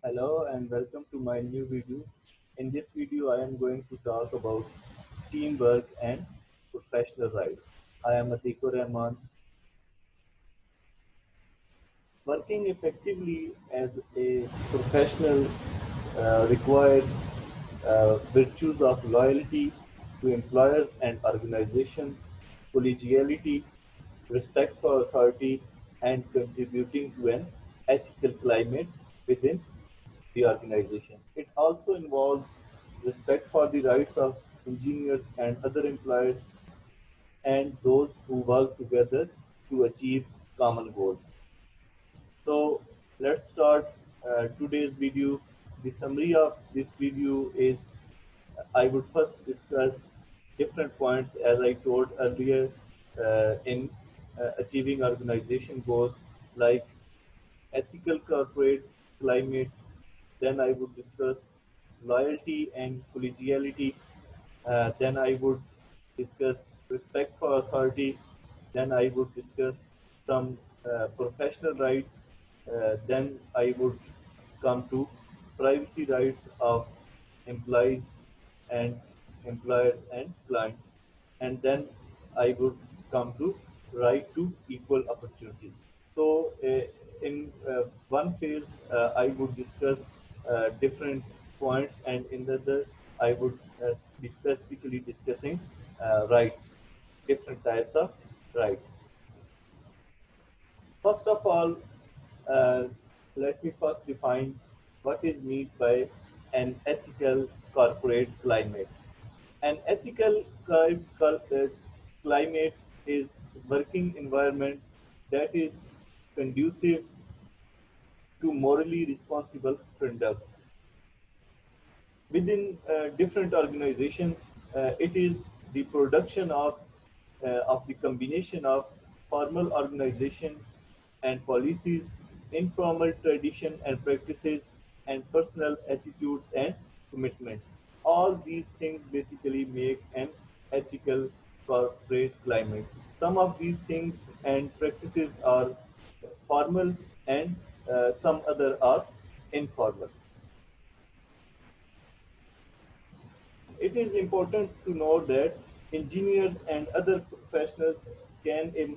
Hello and welcome to my new video. In this video, I am going to talk about teamwork and professional rights. I am Atiko Rahman. Working effectively as a professional requires virtues of loyalty to employers and organizations, collegiality, respect for authority, and contributing to an ethical climate within the organization. It also involves respect for the rights of engineers and other employees and those who work together to achieve common goals. So let's start today's video. The summary of this video is I would first discuss different points as I told earlier in achieving organization goals like ethical corporate climate. Then I would discuss loyalty and collegiality. Then I would discuss respect for authority. Then I would discuss some professional rights. Then I would come to privacy rights of employees and employers and clients. And then I would come to right to equal opportunity. So in one phase, I would discuss different points, and in the other, I would be specifically discussing rights, different types of rights. First of all, uh, let me first define what is meant by an ethical corporate climate. An ethical climate is working environment that is conducive to morally responsible conduct. Within different organizations, it is the production of the combination of formal organization and policies, informal tradition and practices, and personal attitudes and commitments. All these things basically make an ethical corporate climate. Some of these things and practices are formal, and some other are informal. It is important to note that engineers and other professionals can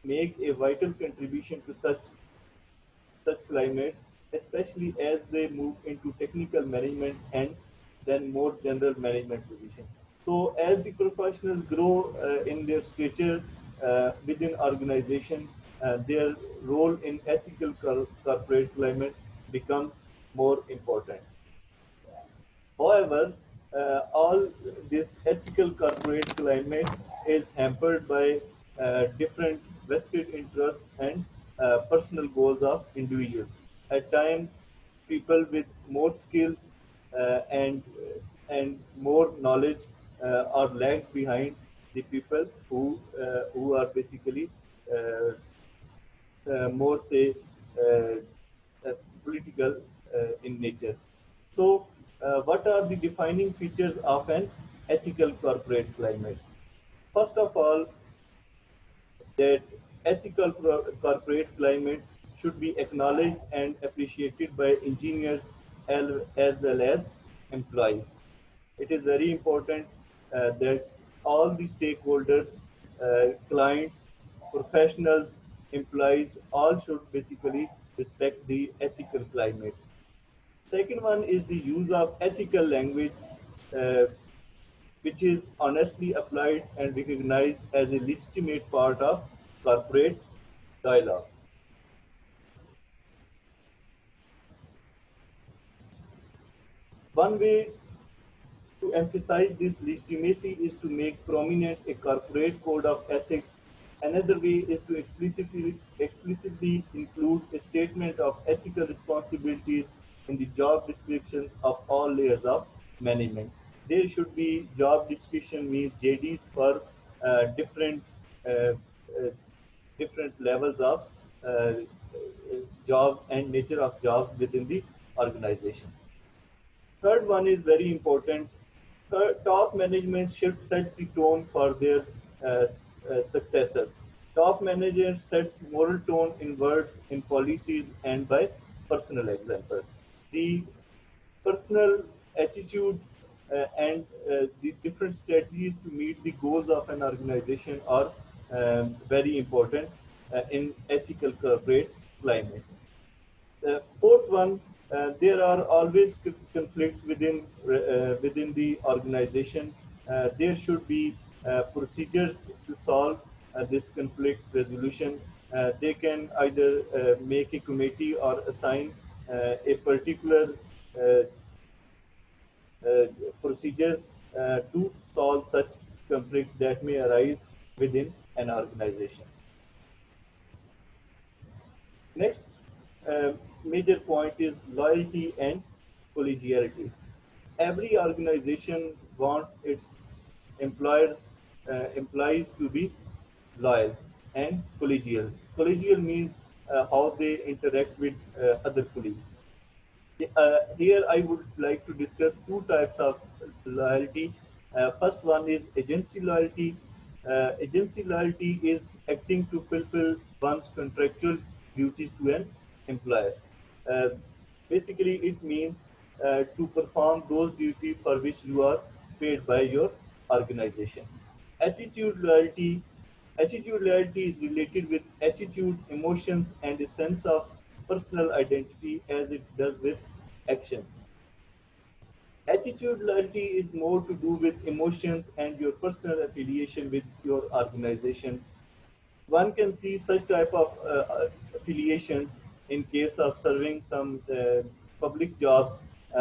make a vital contribution to such climate, especially as they move into technical management and then more general management position. So as the professionals grow in their stature within organization, their role in ethical corporate climate becomes more important. However, all this ethical corporate climate is hampered by different vested interests and personal goals of individuals. At times, people with more skills and more knowledge are lagged behind the people who are basically uh, more say uh, political in nature. So, what are the defining features of an ethical corporate climate? First of all, that ethical corporate climate should be acknowledged and appreciated by engineers as well as employees. It is very important that all the stakeholders, clients, professionals, employees, all should basically respect the ethical climate. Second one is the use of ethical language, uh, which is honestly applied and recognized as a legitimate part of corporate dialogue. One way to emphasize this legitimacy is to make prominent a corporate code of ethics. Another way is to explicitly include a statement of ethical responsibilities in the job descriptions of all layers of management. There should be job description means JDs for different uh, uh, different levels of uh, job and nature of jobs within the organization. Third one is very important. Top management should set the tone for their uh, successors. Top management sets moral tone in words, in policies, and by personal example. The personal attitude and the different strategies to meet the goals of an organization are very important in ethical corporate climate. The fourth one, there are always conflicts within the organization. There should be procedures to solve this conflict resolution. They can either make a committee or assign a particular uh, uh, procedure to solve such conflict that may arise within an organization. Next major point is loyalty and collegiality. Every organization wants its employers employees to be loyal and collegial. Collegial means how they interact with other colleagues. Here I would like to discuss two types of loyalty. First one is agency loyalty. Agency loyalty is acting to fulfill one's contractual duties to an employer. Uh, Basically, it means to perform those duties for which you are paid by your organization. Attitude loyalty. Attitude loyalty is related with attitude, emotions, and a sense of personal identity as it does with action. Attitude loyalty is more to do with emotions and your personal affiliation with your organization. One can see such type of affiliations in case of serving some public jobs,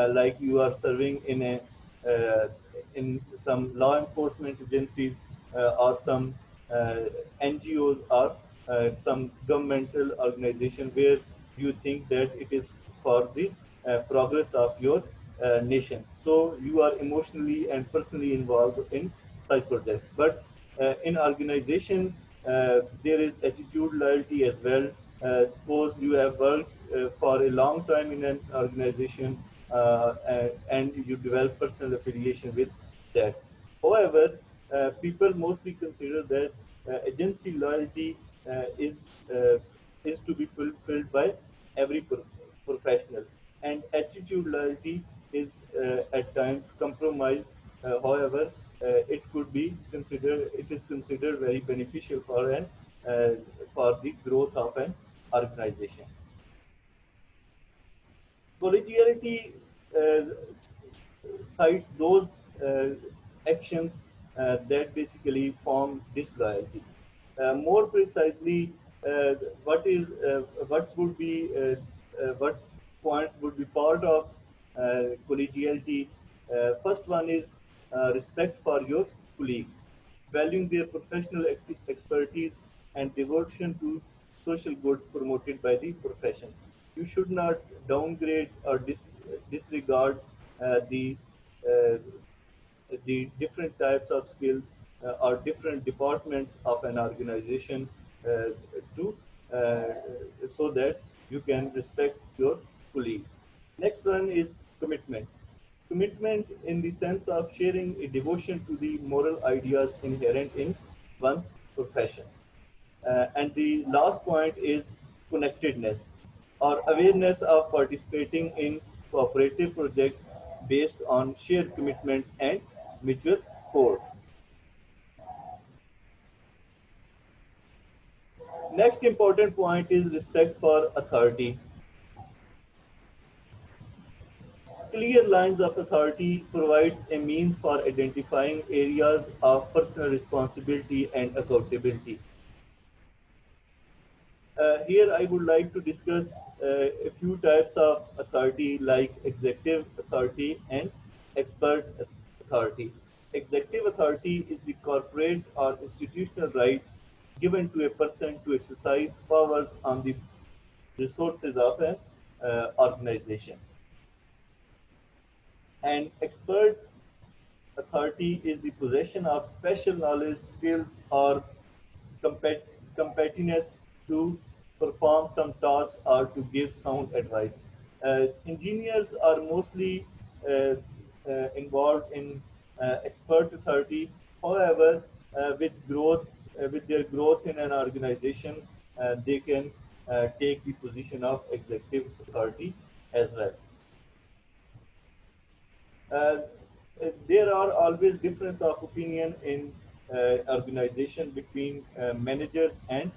like you are serving uh, in some law enforcement agencies or some uh, NGOs or some governmental organization where you think that it is for the progress of your nation. So you are emotionally and personally involved in such projects. But in organization, there is attitude loyalty as well. Suppose you have worked for a long time in an organization and you develop personal affiliation with that. However, people mostly consider that agency loyalty is to be fulfilled by every professional, and attitude loyalty is at times compromised. However, it could be considered. It is considered very beneficial uh, for the growth of an organization. Collegiality cites those actions that basically form disloyalty. More precisely, uh, what is what would be what points would be part of collegiality. First one is respect for your colleagues, valuing their professional expertise and devotion to social goods promoted by the profession. You should not downgrade or disregard the uh, the different types of skills or different departments of an organization uh, to uh, so that you can respect your colleagues. Next one is commitment. Commitment in the sense of sharing a devotion to the moral ideas inherent in one's profession. And the last point is connectedness or awareness of participating in cooperative projects based on shared commitments and mutual support. Next important point is respect for authority. Clear lines of authority provides a means for identifying areas of personal responsibility and accountability. Here I would like to discuss a few types of authority like executive authority and expert authority. Executive authority is the corporate or institutional right given to a person to exercise powers on the resources of an organization. And expert authority is the possession of special knowledge, skills, or compet- competitiveness to perform some task or to give sound advice. Engineers are mostly involved in expert authority. However, with their growth in an organization, they can take the position of executive authority as well. are always difference of opinion in organization between managers and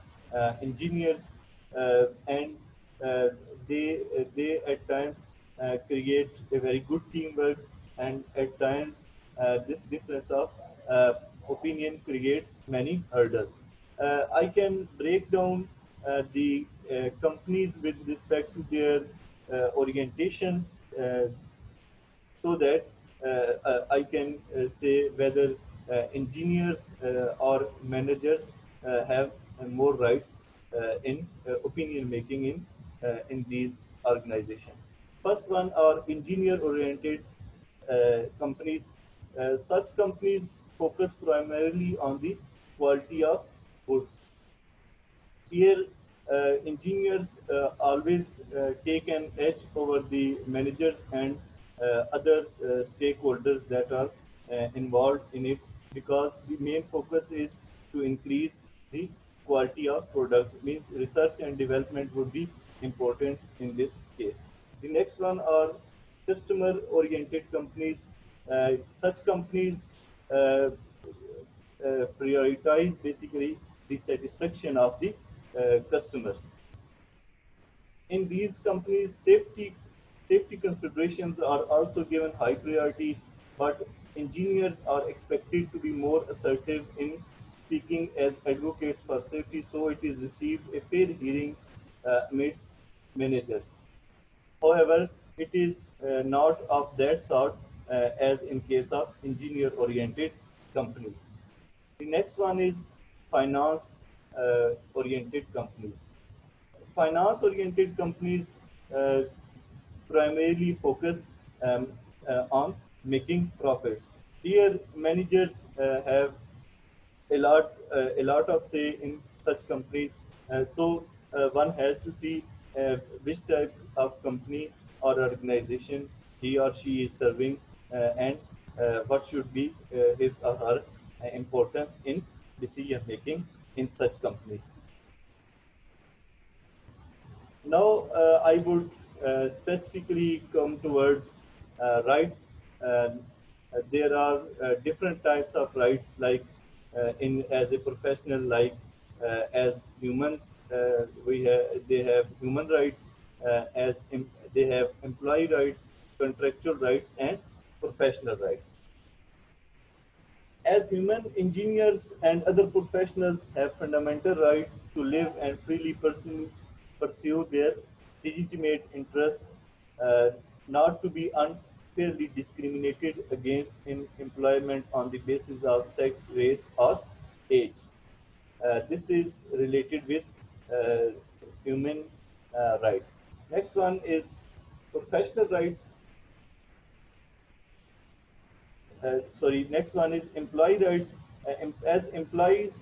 engineers, and uh, they at times create a very good teamwork, and at times this difference of uh, opinion creates many hurdles. I can break down the companies with respect to their orientation, so that I can say whether engineers or managers have more rights in opinion making in these organizations. First one are engineer-oriented companies. Such companies focus primarily on the quality of goods. Here, engineers always take an edge over the managers and other stakeholders that are involved in it, because the main focus is to increase the quality of product. Means research and development would be important in this case. The next one are customer-oriented companies. Such companies uh, prioritize basically the satisfaction of the customers. In these companies, safety considerations are also given high priority, but engineers are expected to be more assertive in speaking as advocates for safety, so it is received a fair hearing amidst managers. However, it is not of that sort as in case of engineer-oriented companies. The next one is finance oriented companies. Finance oriented companies uh, primarily focus um, on making profits. Here, managers have a lot of say in such companies. So one has to see which type of company or organization he or she is serving, and what should be his or her importance in decision making in such companies. Now, I would specifically come towards rights. There are different types of rights, like in as a professional, like as humans, they have human rights, they have employee rights, contractual rights, and professional rights. As human, engineers and other professionals have fundamental rights to live and freely pursue their legitimate interests, uh, not to be unfairly discriminated against in employment on the basis of sex, race, or age. This is related with uh, human rights. Next one is professional rights. Next one is employee rights. As employees,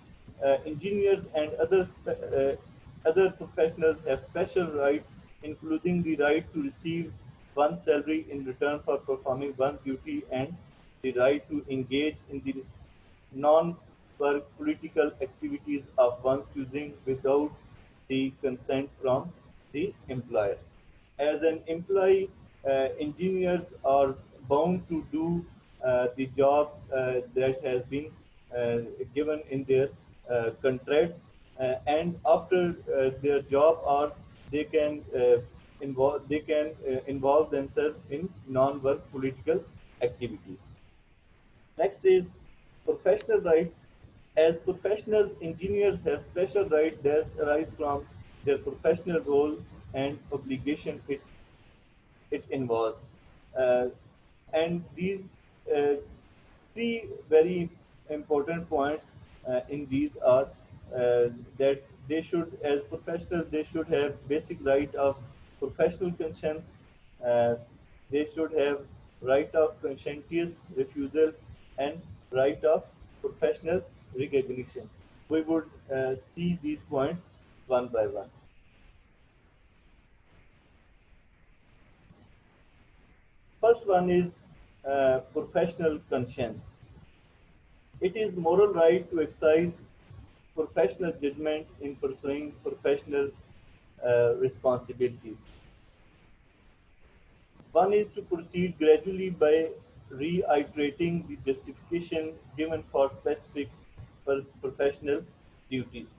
engineers, and other professionals have special rights, including the right to receive one's salary in return for performing one's duty, and the right to engage in the non-work political activities of one's choosing without the consent from the employer. As an employee, engineers are bound to do the job that has been uh, given in their contracts, and after their job hours, they can involve themselves in non-work political activities. Next is professional rights. As professionals, engineers have special rights that arise from their professional role and obligation it involves. Uh, and these uh, three very important points in these are that they should, as professionals, they should have basic right of professional conscience. Uh, they should have right of conscientious refusal and right of professional recognition. We would see these points one by one. First one is professional conscience. It is moral right to exercise professional judgment in pursuing professional responsibilities. One is to proceed gradually by reiterating the justification given for specific professional duties.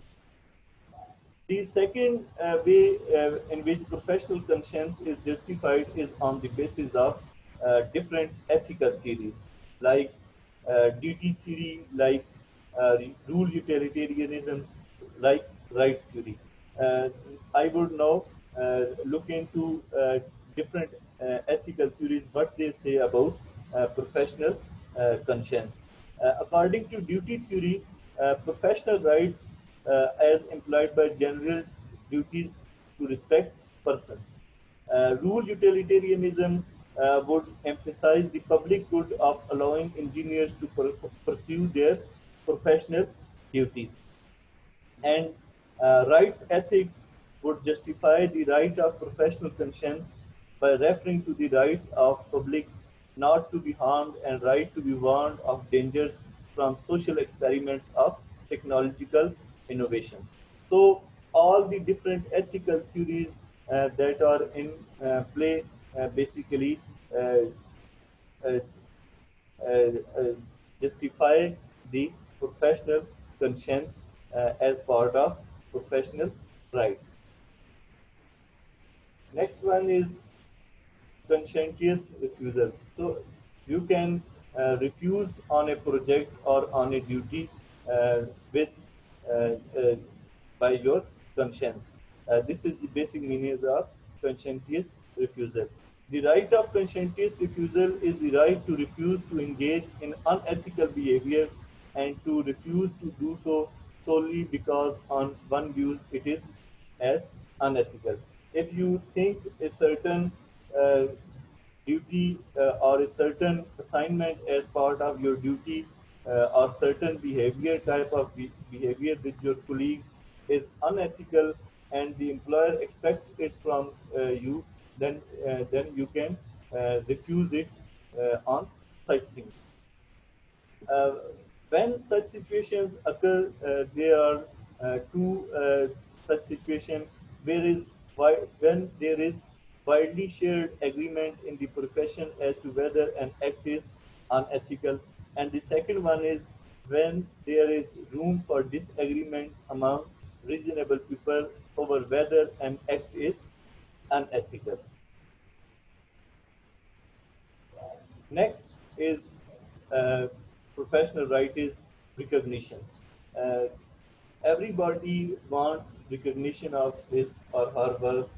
The second way in which professional conscience is justified is on the basis of different ethical theories, like duty theory, like rule utilitarianism, like right theory. Uh, I would now look into different ethical theories, what they say about professional conscience. According to duty theory, professional rights as implied by general duties to respect persons. Rule utilitarianism would emphasize the public good of allowing engineers to pursue their professional duties. And rights ethics would justify the right of professional conscience by referring to the rights of public not to be harmed and right to be warned of dangers from social experiments of technological innovation. So all the different ethical theories that are in play basically uh, uh, uh, justify the professional conscience as part of professional rights. Next one is conscientious refusal. So you can refuse on a project or on a duty with uh, uh, by your conscience. This is the basic meaning of conscientious refusal. The right of conscientious refusal is the right to refuse to engage in unethical behavior and to refuse to do so solely because on one views it is as unethical. If you think a certain uh, duty or a certain assignment as part of your duty or certain behavior type of behavior with your colleagues is unethical and the employer expects it from you, then you can refuse it on such things. Uh, when such situations occur, there are two such situations where is when there is widely shared agreement in the profession as to whether an act is unethical, and the second one is when there is room for disagreement among reasonable people over whether an act is unethical. Next is professional right is recognition. Uh, Everybody wants recognition of his or her work.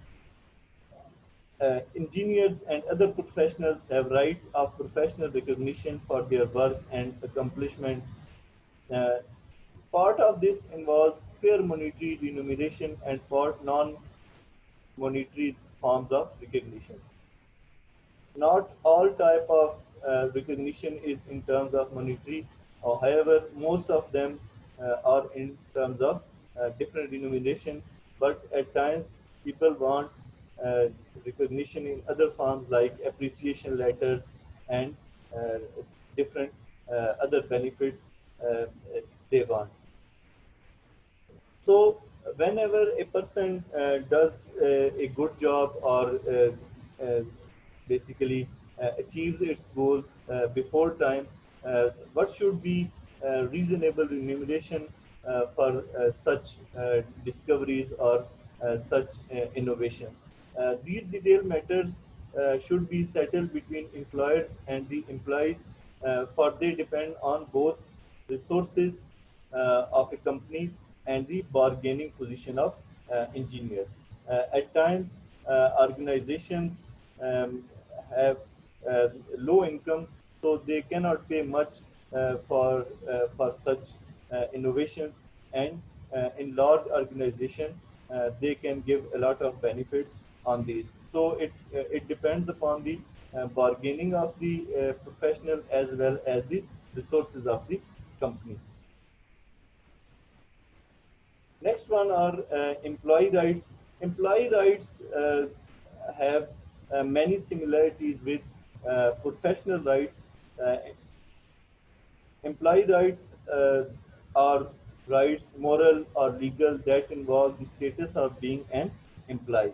Engineers and other professionals have right of professional recognition for their work and accomplishment. Uh, Part of this involves fair monetary remuneration and part non-monetary forms of recognition. Not all type of recognition is in terms of monetary. However, most of them are in terms of different denomination. But at times, people want uh, recognition in other forms like appreciation letters and uh, different other benefits they want. So whenever a person does a good job or basically achieves its goals before time, what should be reasonable remuneration for such discoveries or such innovations? These detailed matters should be settled between employers and the employees, for they depend on both resources of a company and the bargaining position of engineers. At times, organizations um, have low income, so they cannot pay much for such innovations. And in large organization, they can give a lot of benefits on these. So it depends upon the bargaining of the professional as well as the resources of the company. Next one are employee rights. Employee rights have many similarities with professional rights. Uh, Employee rights are rights, moral or legal, that involve the status of being an employee.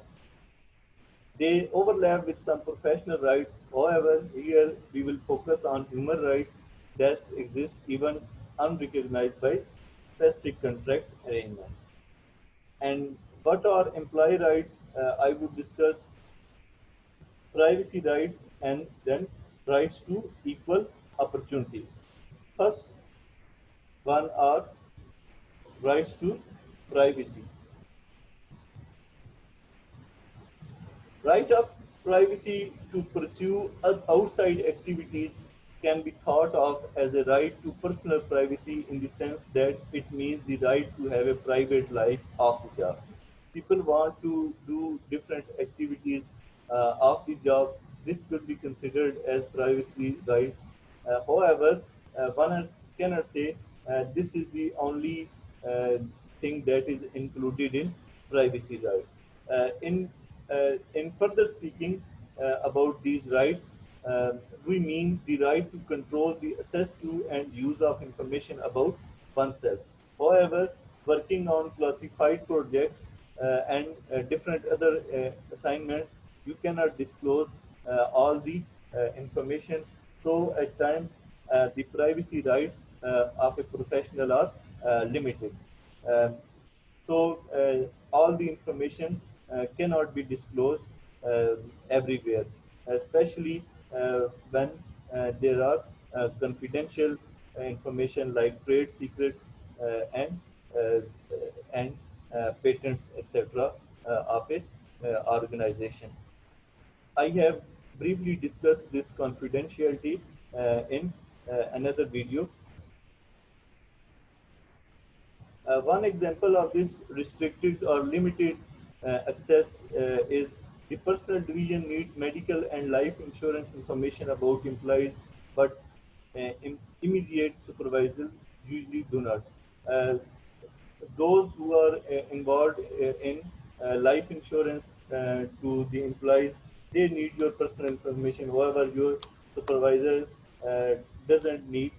They overlap with some professional rights. However, here we will focus on human rights that exist even unrecognized by specific contract arrangements. And what are employee rights? I would discuss privacy rights and then rights to equal opportunity. First one are rights to privacy. Right of privacy to pursue outside activities can be thought of as a right to personal privacy in the sense that it means the right to have a private life off the job. People want to do different activities off the job. This could be considered as privacy right. However, one cannot say this is the only uh, thing that is included in privacy right. In further speaking about these rights, uh, we mean the right to control the access to and use of information about oneself. However, working on classified projects and different other assignments, you cannot disclose all the information. So at times, the privacy rights of a professional are limited. Um, so all the information cannot be disclosed uh, everywhere, especially when there are confidential information like trade secrets uh, and patents, etc., of a organization. I have briefly discussed this confidentiality in another video. One example of this restricted or limited access is the personal division needs medical and life insurance information about employees, but immediate supervisors usually do not. Uh, those who are involved in life insurance to the employees, they need your personal information. However, your supervisor uh, doesn't need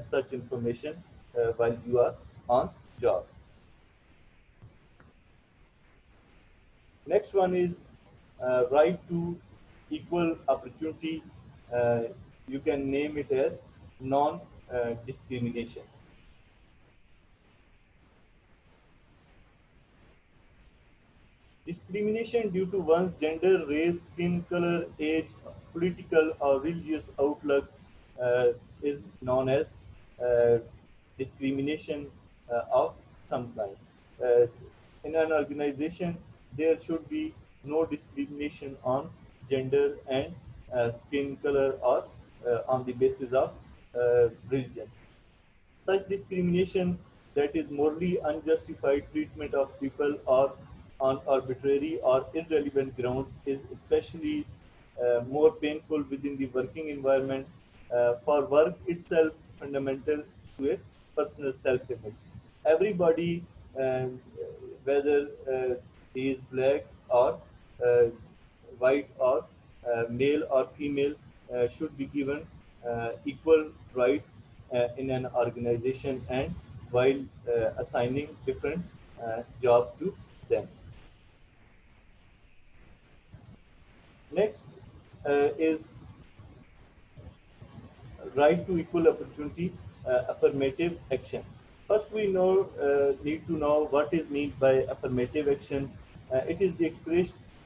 such information while you are on job. Next one is right to equal opportunity. Uh, you can name it as non-discrimination. Discrimination due to one's gender, race, skin color, age, political or religious outlook is known as uh, discrimination of some kind. Uh, in an organization, there should be no discrimination on gender and skin color or on the basis of religion. Such discrimination, that is morally unjustified treatment of people or on arbitrary or irrelevant grounds, is especially more painful within the working environment. For work itself, fundamental to a personal self-image. Everybody, whether he is black or uh, white or male or female, should be given equal rights in an organization and while assigning different jobs to them. Next is right to equal opportunity, affirmative action. First, we need to know what is meant by affirmative action. It is the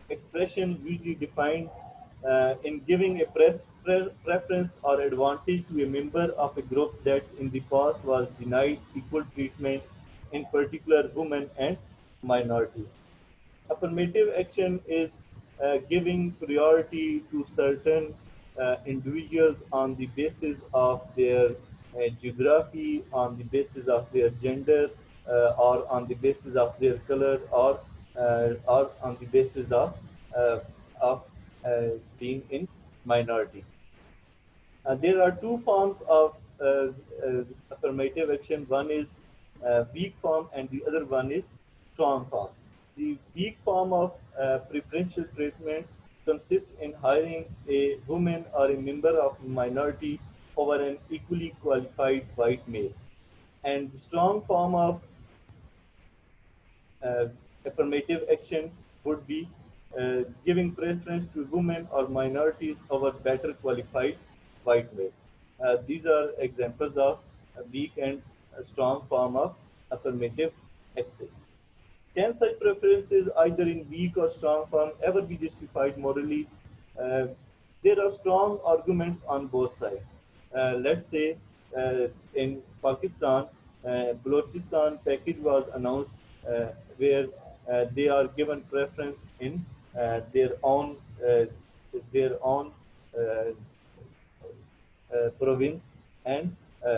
expression usually defined in giving a preference or advantage to a member of a group that in the past was denied equal treatment, in particular women and minorities. Affirmative action is giving priority to certain individuals on the basis of their geography, on the basis of their gender, or on the basis of their color, or on the basis uh, of being in minority. There are two forms of affirmative action. One is weak form, and the other one is strong form. The weak form of preferential treatment consists in hiring a woman or a member of a minority over an equally qualified white male. And the strong form of uh, affirmative action would be giving preference to women or minorities over better qualified white male. These are examples of a weak and a strong form of affirmative action. Can such preferences, either in weak or strong form, ever be justified morally? Uh, there are strong arguments on both sides. Let's say in Pakistan, Balochistan package was announced where they are given preference in uh, their own uh, their own uh, province and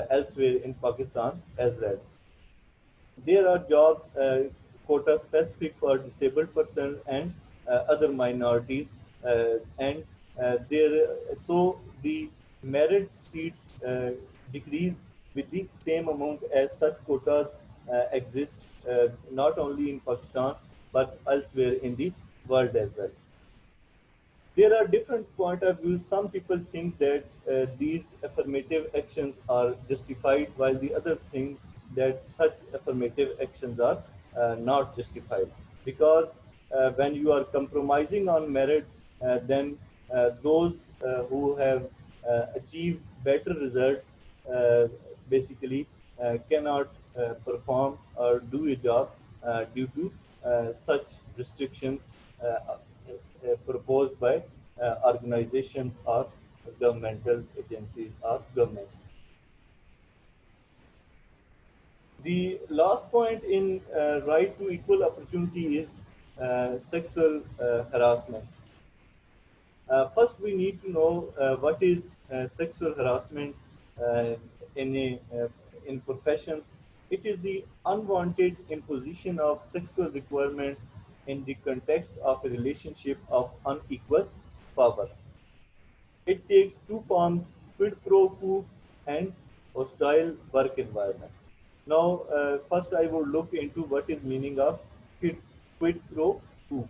elsewhere in Pakistan as well. There are jobs quota specific for disabled persons and other minorities, and so the merit seats decrease with the same amount as such quotas exist not only in Pakistan but elsewhere in the world as well. There are different point of views. Some people think that these affirmative actions are justified, while the other think that such affirmative actions are not justified. Because when you are compromising on merit, then those who have achieved better results basically cannot perform or do a job due to such restrictions proposed by organizations or governmental agencies or governments. The last point in right to equal opportunity is sexual harassment. First, we need to know what is sexual harassment uh, in in professions. It is the unwanted imposition of sexual requirements in the context of a relationship of unequal power. It takes two forms: quid pro quo and hostile work environment. Now, first I would look into what is meaning of quid pro quo.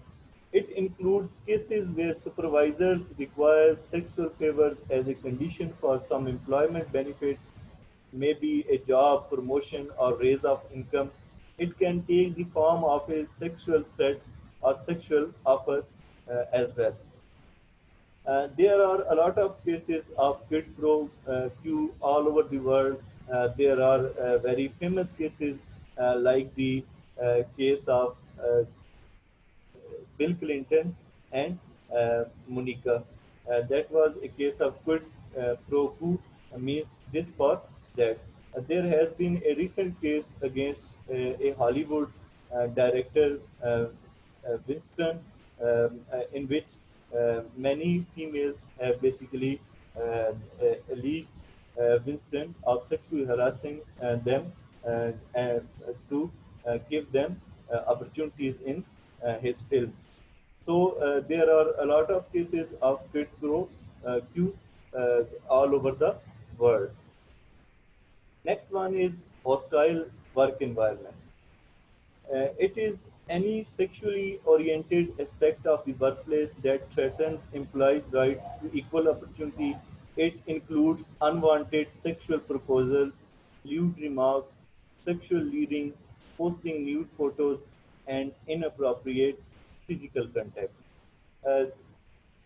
It includes cases where supervisors require sexual favors as a condition for some employment benefit, maybe a job, promotion, or raise of income. It can take the form of a sexual threat or sexual offer as well. There are a lot of cases of quid pro quo all over the world. There are very famous cases like the case of Bill Clinton and Monica. That was a case of quid pro quo, means this for that. There has been a recent case against a Hollywood director, Winston, in which many females have basically alleged Winston of sexually harassing them to give them opportunities in his films. So there are a lot of cases of quid pro quo all over the world. Next one is hostile work environment. It is any sexually oriented aspect of the workplace that threatens employees' rights to equal opportunity. It includes unwanted sexual proposals, lewd remarks, sexual leading, posting nude photos, and inappropriate physical contact. Uh,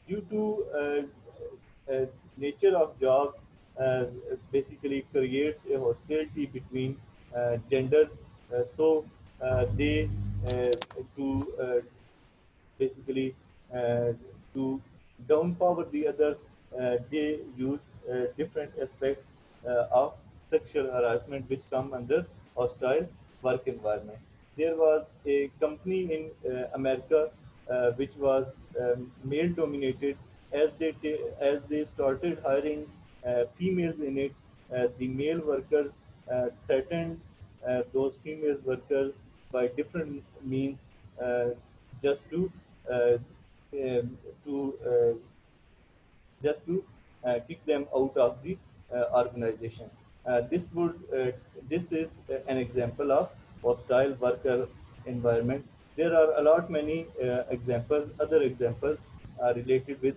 Due to nature of jobs, basically creates a hostility between genders. They to basically uh, to downpower the others, they use different aspects of sexual harassment which come under hostile work environment. There was a company in America which was male dominated. As they started hiring females in it, the male workers threatened those female workers by different means uh, just uh, to just to kick them out of the organization. This is an example of hostile worker environment. There are a lot many examples, other examples related with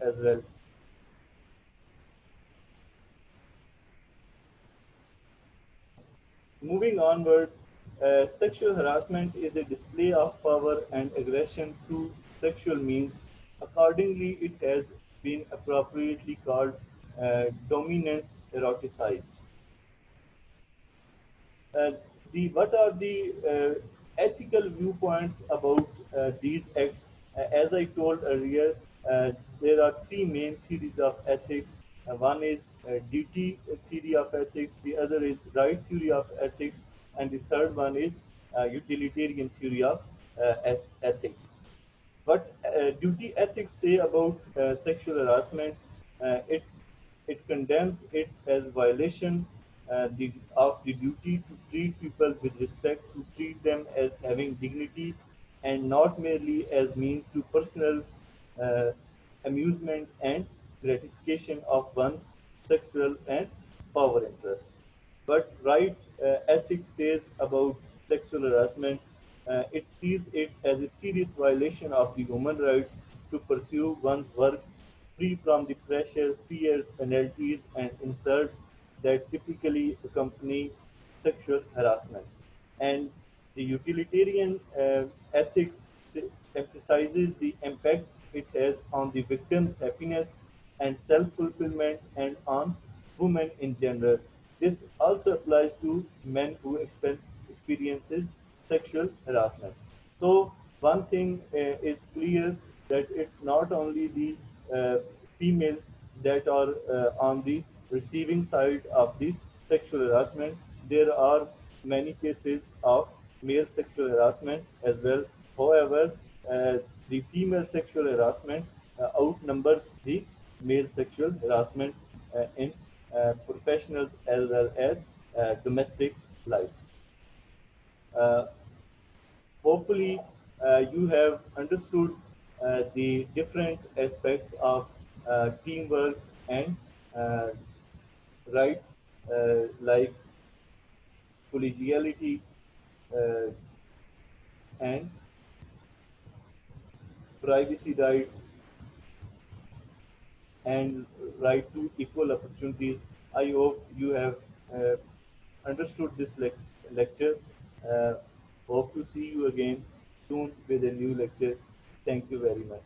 as well. Moving onward, sexual harassment is a display of power and aggression through sexual means. Accordingly, it has been appropriately called dominance eroticized. uh, what are the ethical viewpoints about these acts? As I told earlier, there are three main theories of ethics. One is duty theory of ethics, the other is right theory of ethics, and the third one is utilitarian theory of ethics. What duty ethics say about sexual harassment? It condemns it as violation of the duty to treat people with respect, to treat them as having dignity, and not merely as means to personal uh, amusement and gratification of one's sexual and power interest. But right ethics says about sexual harassment, it sees it as a serious violation of the human rights to pursue one's work free from the pressure, fears, penalties, and insults that typically accompany sexual harassment. And the utilitarian ethics emphasizes the impact it has on the victim's happiness and self-fulfillment and on women in general. This also applies to men who experiences sexual harassment. So one thing is clear that it's not only the uh, females that are on the receiving side of the sexual harassment. There are many cases of male sexual harassment as well. However, the female sexual harassment outnumbers the male sexual harassment in professionals as well as domestic lives. Uh, Hopefully, you have understood the different aspects of teamwork and uh, rights like collegiality uh, and privacy rights and right to equal opportunities. I hope you have uh, understood this lecture. Uh, Hope to see you again soon with a new lecture. Thank you very much.